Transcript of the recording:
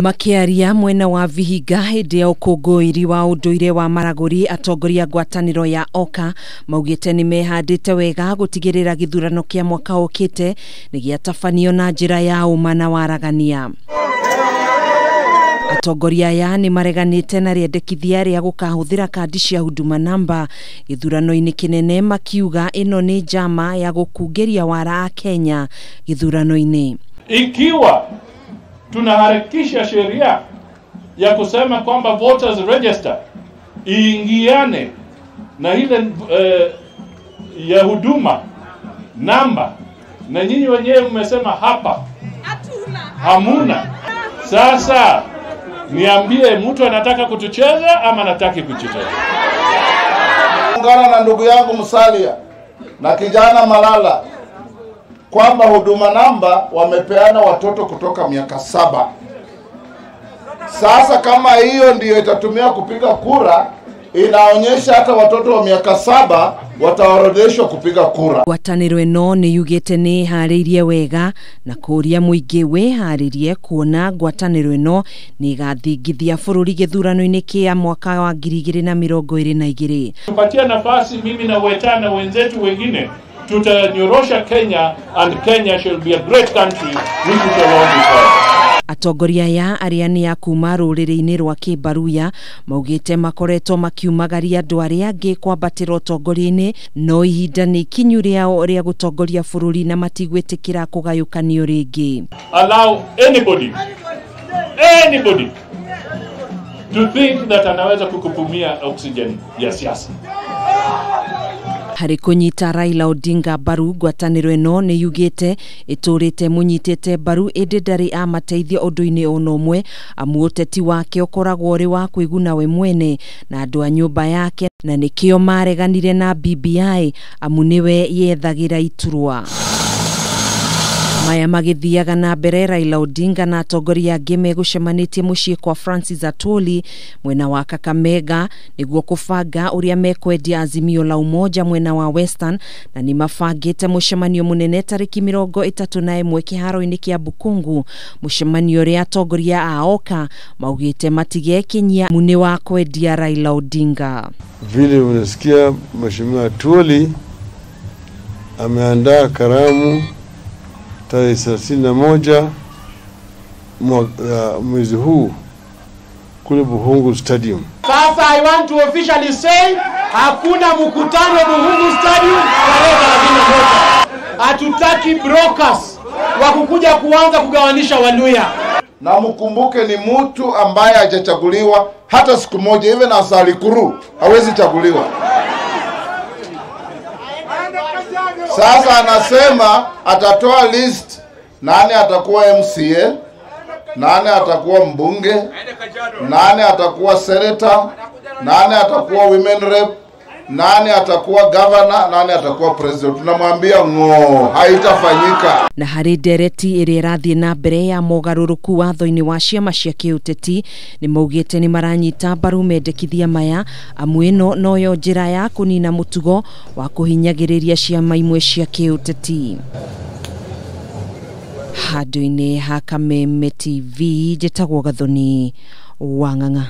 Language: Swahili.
Makiaria mwena wa Vihiga hindi ya ukungũĩri wa ũndũire wa maragũri, atongoria ngwataniro ya OKA maugĩte nĩ mehandĩte wega gũtigĩrĩra gĩthurano kĩa mwaka ukite nĩ gĩatabanio na njĩra ya ũma na waragania. Atongoria aya nĩ mareganĩte na riendekithia rĩa gũkahuthira kandi cia Huduma Number githurano-ini kinene, makiuga ĩno nĩ njama ya gukungiria wara akenya githurano-ini. Ikiwa tunaharakisha sheria ya kusema kwamba voters register iingiane na ile ya Huduma Number, na nyinyi wenyewe mmesema hapa hamuna. Sasa niambie, mtu anataka kutucheza ama anataki kucheza? Ungana na ndugu yangu Musalia na kijana Malala kwamba Huduma Number wamepeana watoto kutoka miaka 7. Sasa kama hiyo ndiyo itatumia kupiga kura, inaonyesha hata watoto wa miaka 7 wataorodheshwa kupiga kura. Ngwataniro ĩno nĩ yugĩte nĩ harĩirie wega na kũria mũingĩ wĩharĩrie kuona ngwataniro ĩno nĩ igathingithia bũrũri gĩthurano-inĩ kĩa mwaka wa 2022. Tupatia nafasi mimi na wetana wenzetu wengine, tutanyorosha Kenya, and Kenya shall be a great country which we shall all be proud. Atongoria ya arĩa nĩ ya kuma rũrĩrĩ-inĩ rwa Kĩbaruya maugĩte makoretwo makiumagaria andũ arĩa angĩ kwambatĩra ũtongoria-inĩ, no ihinda nĩ ikinyu rĩao rĩa gũtongoria bũrũri na matigwĩtĩkĩra kũgayũkanio rĩngĩ. Allow anybody to think that anaweza kukupumia oxygen ya siasa. Harĩ kũnyita Raila Odinga mbaru, ngwatanĩro ĩno nĩ yugĩte ĩtũrĩte mũnyitĩte mbaru ĩndĩ ndarĩ amateithia ũndũ-inĩ ona ũmwe, amu ũteti wake ũkoragwo ũrĩ wa kwĩguna we mwene na andũ a nyũmba yake, na nĩkĩo mareganire na BBI amu nĩwe yethagĩra iturwa. Maya magĩthiaga na mbere, Raila Odinga na atongoria angĩ megũcemanĩtie mũciĩ kwa Francis Atwoli mwena wa Kameme nĩguo kũbanga ũrĩa mekwendia Azimio la Umoja mwena wa Western, na nĩ mabangĩte mũcemanio mũnene tarĩki 31 kĩharo-inĩ kĩa Bukungu, mũcemanio ũrĩa atongoria a OKA maugĩte matigekinyia mune wa kwendia Raila Odinga. Vile unasikia Mheshimiwa Atwoli ameandaa karamu tarehe 31 mwezi huu kule Buhungu Stadium. Sasa I want to officially say hakuna mkutano Buhungu Stadium tarehe 31. Hatutaki brokers wa kukuja kuanza kugawanisha Waluya. Na mkumbuke ni mtu ambaye hajachaguliwa hata siku moja, even asali kuru hawezi chaguliwa. Sasa anasema atatoa list, nani atakuwa MCA, nani atakuwa mbunge, nani atakuwa senator, nani atakuwa women rep, nani atakuwa governor, nani atakuwa president. Tunamwambia ngo, haitafanyika. Na harĩ ndereti ĩrĩa ĩrathiĩ na mbere ya mogarũrũku watho-inĩ wa ciama cia kĩũteti, nĩ maugĩte nĩ maranyita mbaru mendekithia maya, amu ĩno noyo njĩra ya kũnina mũtugo wa kũhinyagĩrĩria ciama imwe cia kĩũteti. Handũ-inĩ ha Kameme TV, njĩtagwo Gathoni wa Ng'ang'a.